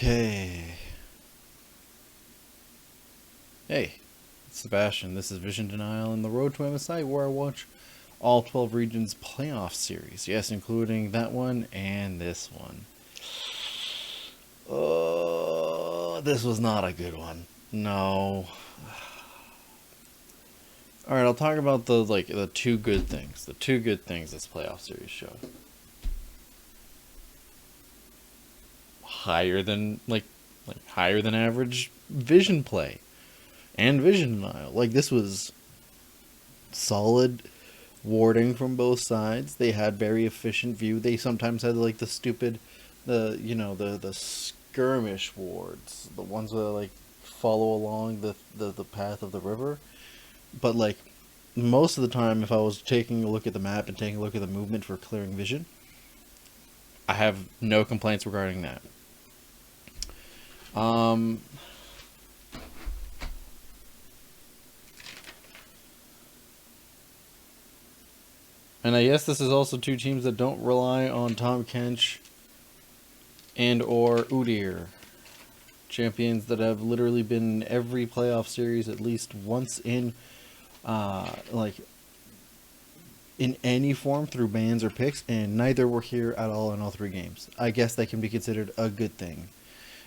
Okay. Hey, it's Sebastian. This is Vision Denial and the Road to MSI, where I watch all 12 regions playoff series. Yes, including that one and this one. Oh, this was not a good one. No. Alright, I'll talk about the two good things. The two good things this playoff series showed. Higher than higher than average vision play and vision denial. Like, this was solid warding from both sides. They had very efficient view. They sometimes had like the stupid the skirmish wards, the ones that like follow along the path of the river. But like most of the time, if I was taking a look at the map and taking a look at the movement for clearing vision, I have no complaints regarding that. And I guess this is also two teams that don't rely on Tom Kench and or Udyr. Champions that have literally been in every playoff series at least once in in any form through bans or picks, and neither were here at all in all three games. I guess that can be considered a good thing.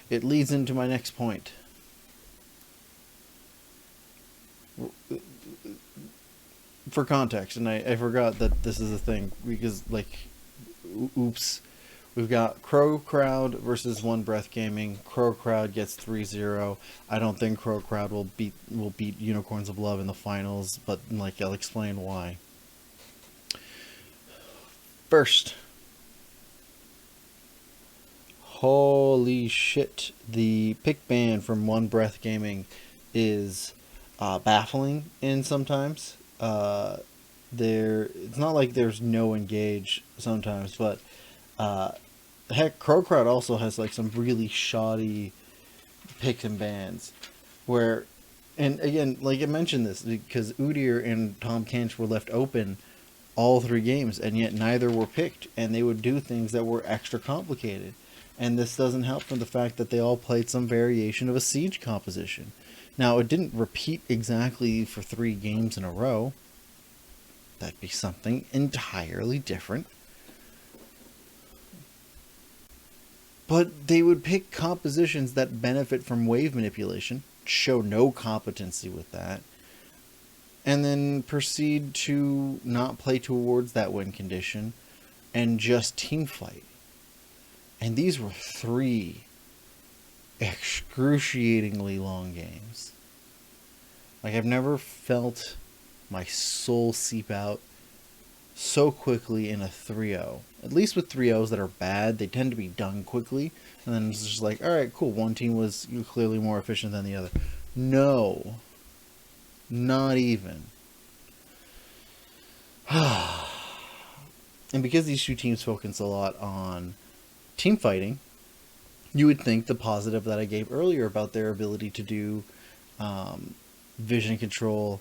It leads into my next point. For context, and I forgot that this is a thing, because, oops. We've got CrowCrowd versus One Breath Gaming. CrowCrowd gets 3-0. I don't think CrowCrowd will beat Unicorns of Love in the finals, but, I'll explain why. First. Holy shit, the pick ban from One Breath Gaming is baffling in sometimes. It's not like there's no engage sometimes, but heck, CrowCrowd also has some really shoddy picks and bans where, and again, I mentioned this because Udyr and Tom Kench were left open all three games, and yet neither were picked, and they would do things that were extra complicated. And this doesn't help from the fact that they all played some variation of a siege composition. Now, it didn't repeat exactly for 3 games in a row. That'd be something entirely different. But they would pick compositions that benefit from wave manipulation, show no competency with that, and then proceed to not play towards that win condition and just team fight. And these were 3 excruciatingly long games. I've never felt my soul seep out so quickly in a 3-0. At least with 3-0s that are bad, they tend to be done quickly. And then it's just alright, cool, one team was clearly more efficient than the other. No. Not even. And because these two teams focus a lot on team fighting, you would think the positive that I gave earlier about their ability to do vision control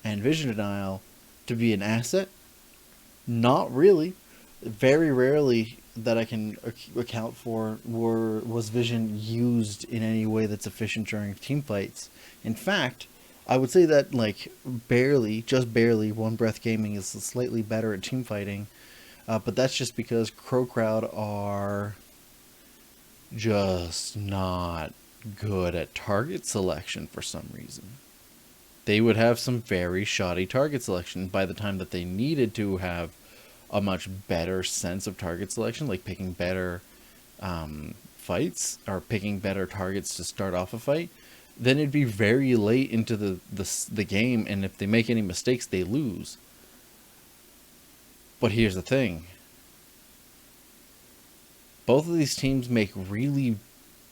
and vision denial to be an asset. Not really. Very rarely that I can account for was vision used in any way that's efficient during team fights. In fact, I would say that just barely, One Breath Gaming is slightly better at team fighting. But that's just because CrowCrowd are just not good at target selection for some reason. They would have some very shoddy target selection by the time that they needed to have a much better sense of target selection, like picking better fights or picking better targets to start off a fight. Then it'd be very late into the game, and if they make any mistakes, they lose. But here's the thing. Both of these teams make really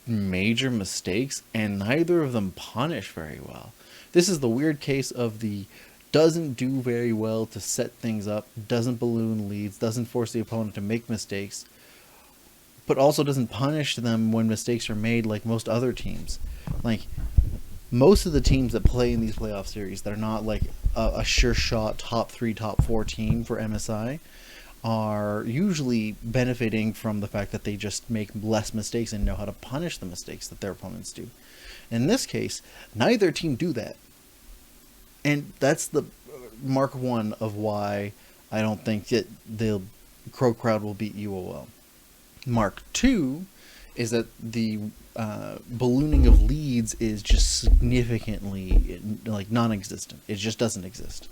major mistakes, and neither of them punish very well. This is the weird case of the doesn't do very well to set things up, doesn't balloon leads, doesn't force the opponent to make mistakes, but also doesn't punish them when mistakes are made like most other teams. Most of the teams that play in these playoff series that are not a sure shot top 3, top 4 team for MSI are usually benefiting from the fact that they just make less mistakes and know how to punish the mistakes that their opponents do. In this case, neither team do that. And that's the mark one of why I don't think that the CrowCrowd will beat UOL. Mark two is that the ballooning of leads is just significantly like non-existent. It just doesn't exist.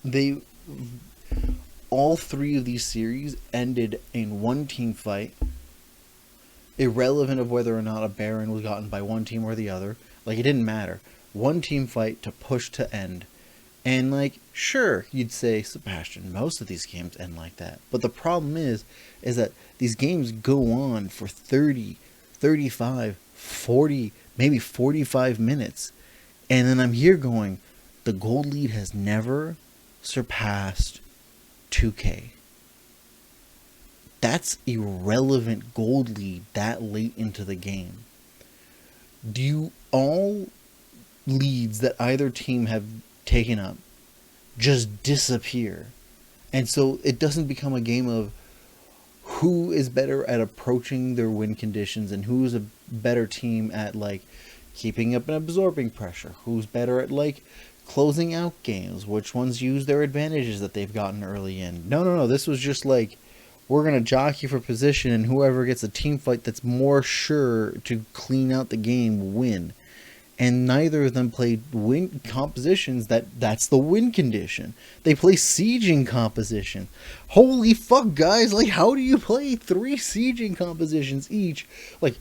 They all three of these series ended in one team fight, irrelevant of whether or not a Baron was gotten by one team or the other. Like, it didn't matter. One team fight to push to end. And, like, sure, you'd say, Sebastian, most of these games end like that. But the problem is that these games go on for 30, 35, 40, maybe 45 minutes. And then I'm here going, the gold lead has never surpassed 2K. That's irrelevant gold lead that late into the game. Do all leads that either team have taken up just disappear? And so it doesn't become a game of who is better at approaching their win conditions and who's a better team at, like, keeping up and absorbing pressure, who's better at, like, closing out games, which ones use their advantages that they've gotten early in. No, this was just like, we're going to jockey for position, and whoever gets a team fight that's more sure to clean out the game will win. And neither of them played win compositions that's the win condition. They play sieging composition. Holy fuck, guys, like, how do you play 3 sieging compositions each? Like,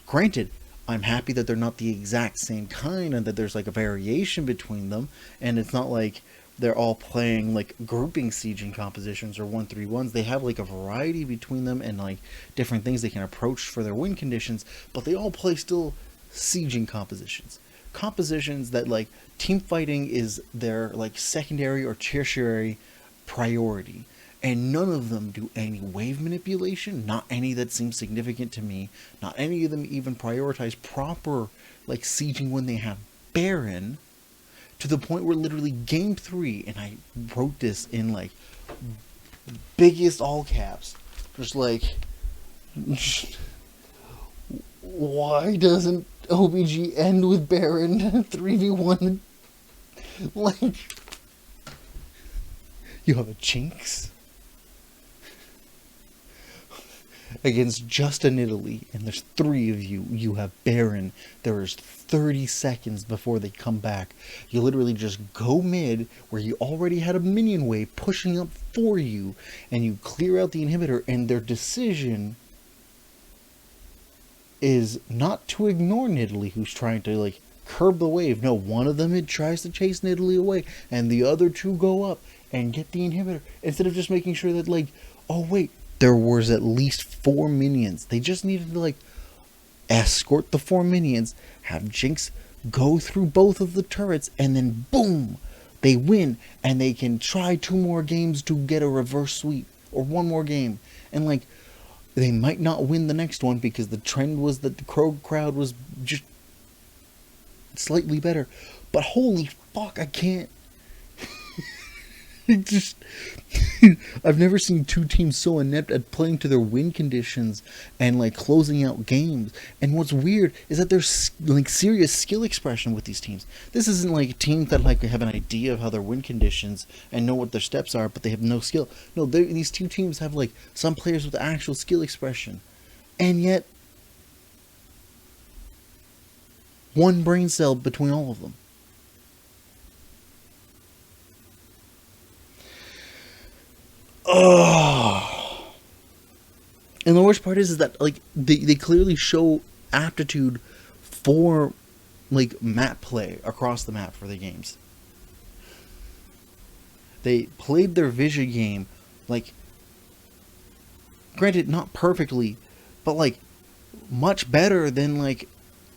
granted, I'm happy that they're not the exact same kind and that there's, like, a variation between them, and it's not like they're all playing, like, grouping sieging compositions or 1-3-1s. They have, like, a variety between them and, like, different things they can approach for their win conditions, but they all play still sieging compositions. Compositions that, like, team fighting is their, like, secondary or tertiary priority. And none of them do any wave manipulation, not any that seems significant to me, not any of them even prioritize proper, like, sieging when they have Baron, to the point where literally game 3, and I wrote this in, like, biggest all caps, just like, why doesn't OBG end with Baron 3v1? Like, you have a Jinx against just an Italy, and there's 3 of you. You have Baron. There is 30 seconds before they come back. You literally just go mid, where you already had a minion wave pushing up for you, and you clear out the inhibitor, and their decision is not to ignore Nidalee, who's trying to, like, curb the wave. No, one of them tries to chase Nidalee away, and the other 2 go up and get the inhibitor, instead of just making sure that, like, oh wait, there was at least 4 minions. They just needed to, like, escort the 4 minions, have Jinx go through both of the turrets, and then boom, they win, and they can try 2 more games to get a reverse sweep, or 1 more game, and, like, they might not win the next one because the trend was that the CrowCrowd was just slightly better, but holy fuck, I can't. It just, I've never seen 2 teams so inept at playing to their win conditions and, like, closing out games. And what's weird is that there's, like, serious skill expression with these teams. This isn't like teams that, like, have an idea of how their win conditions and know what their steps are, but they have no skill. No, these 2 teams have, like, some players with actual skill expression, and yet 1 brain cell between all of them. Oh. And the worst part is that, like, they clearly show aptitude for, like, map play across the map for the games. They played their vision game, like, granted, not perfectly, but, like, much better than, like,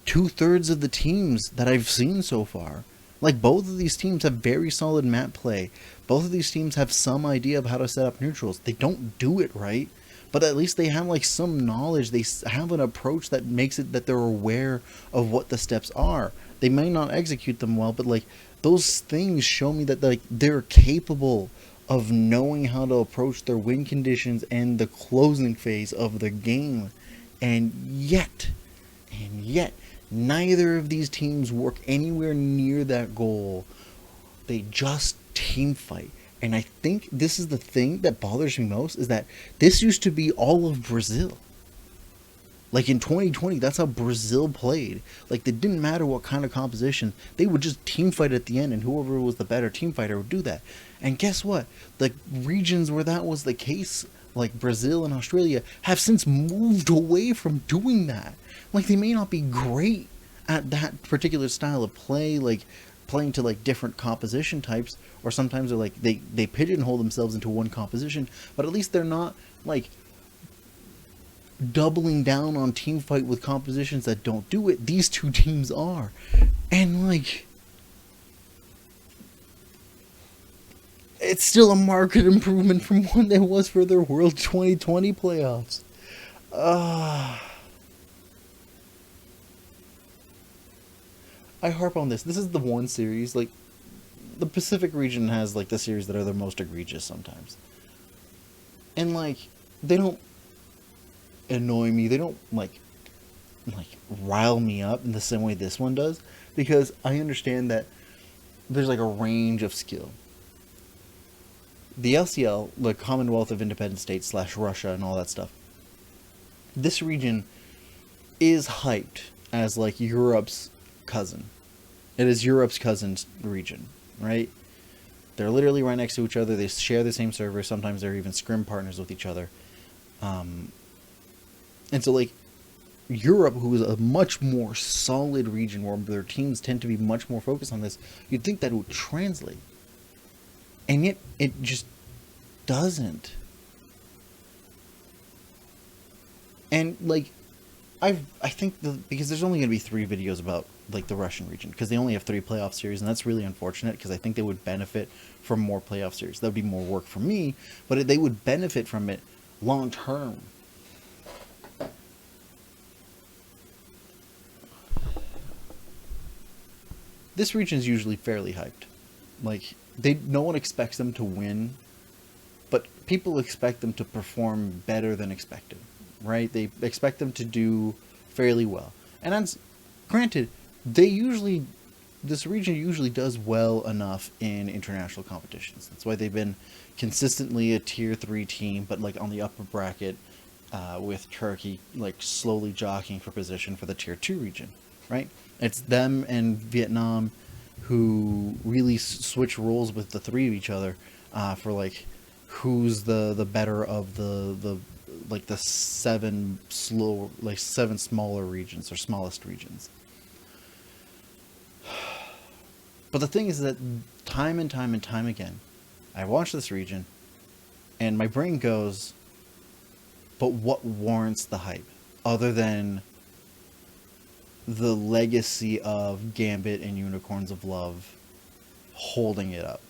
2/3 of the teams that I've seen so far. Like, both of these teams have very solid map play. Both of these teams have some idea of how to set up neutrals. They don't do it right, but at least they have like some knowledge. They have an approach that makes it that they're aware of what the steps are. They may not execute them well, but like those things show me that like they're capable of knowing how to approach their win conditions and the closing phase of the game. And yet neither of these teams work anywhere near that goal. They just team fight. And I think this is the thing that bothers me most, is that this used to be all of Brazil. Like in 2020, that's how Brazil played. Like it didn't matter what kind of composition, they would just team fight at the end, and whoever was the better team fighter would do that. And guess what? The regions where that was the case, like Brazil and Australia, have since moved away from doing that. Like they may not be great at that particular style of play, like playing to like different composition types, or sometimes they're like they pigeonhole themselves into one composition, but at least they're not like doubling down on team fight with compositions that don't do it. These two teams are. And like it's still a marked improvement from what it was for their World 2020 playoffs. I harp on this. This is the one series, like, the Pacific region has, like, the series that are the most egregious sometimes. And, like, they don't annoy me. They don't, like, rile me up in the same way this one does. Because I understand that there's, like, a range of skill. The LCL, the Commonwealth of Independent States / Russia and all that stuff, this region is hyped as, like, Europe's cousin. It is Europe's cousin's region, right? They're literally right next to each other. They share the same server. Sometimes they're even scrim partners with each other. And so, like, Europe, who is a much more solid region where their teams tend to be much more focused on this, you'd think that it would translate. And yet, it just doesn't. And, like, I think because there's only going to be 3 videos about, like, the Russian region, because they only have 3 playoff series, and that's really unfortunate, because I think they would benefit from more playoff series. That would be more work for me, but they would benefit from it long term. This region is usually fairly hyped. Like, no one expects them to win, but people expect them to perform better than expected, right? They expect them to do fairly well. And that's, granted, this region usually does well enough in international competitions. That's why they've been consistently a tier 3 team, but like on the upper bracket, with Turkey like slowly jockeying for position for the tier 2 region, right? It's them and Vietnam who really switch roles with the 3 of each other, for like who's the better of the 7 smaller regions or smallest regions. But the thing is that time and time and time again, I watch this region, and my brain goes, but what warrants the hype, other than the legacy of Gambit and Unicorns of Love holding it up?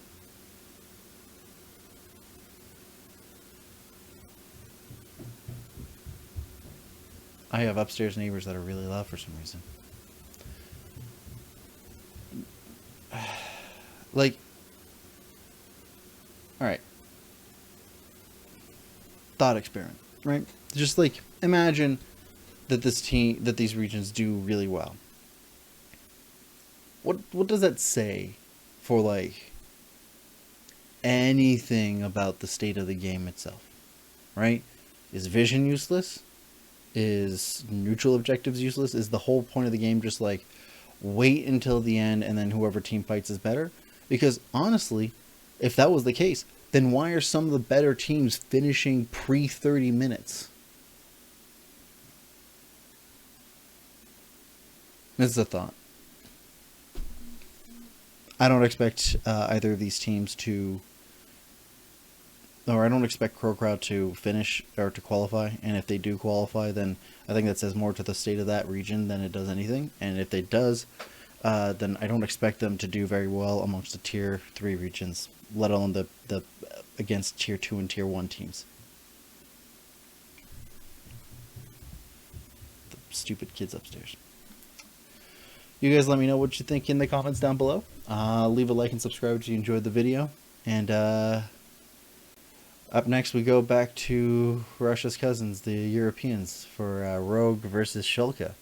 I have upstairs neighbors that are really loud for some reason. Like, alright. Thought experiment, right? Just like, imagine that these regions do really well. What does that say for, like, anything about the state of the game itself, right? Is vision useless? Is neutral objectives useless? Is the whole point of the game just like wait until the end and then whoever team fights is better? Because honestly, if that was the case, then why are some of the better teams finishing pre 30 minutes? This is a thought. I don't expect either of these teams to, or I don't expect CrowCrowd to finish or to qualify. And if they do qualify, then I think that says more to the state of that region than it does anything. And if it does, then I don't expect them to do very well amongst the tier 3 regions, let alone the against tier 2 and tier 1 teams. stupid kids upstairs. You guys let me know what you think in the comments down below. Leave a like and subscribe if you enjoyed the video. And up next we go back to Russia's cousins, the Europeans, for Rogue versus Shulka.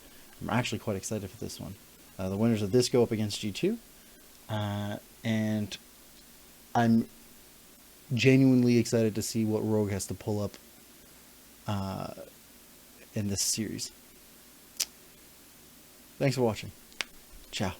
I'm actually quite excited for this one. The winners of this go up against G2. And I'm genuinely excited to see what Rogue has to pull up in this series. Thanks for watching. Ciao.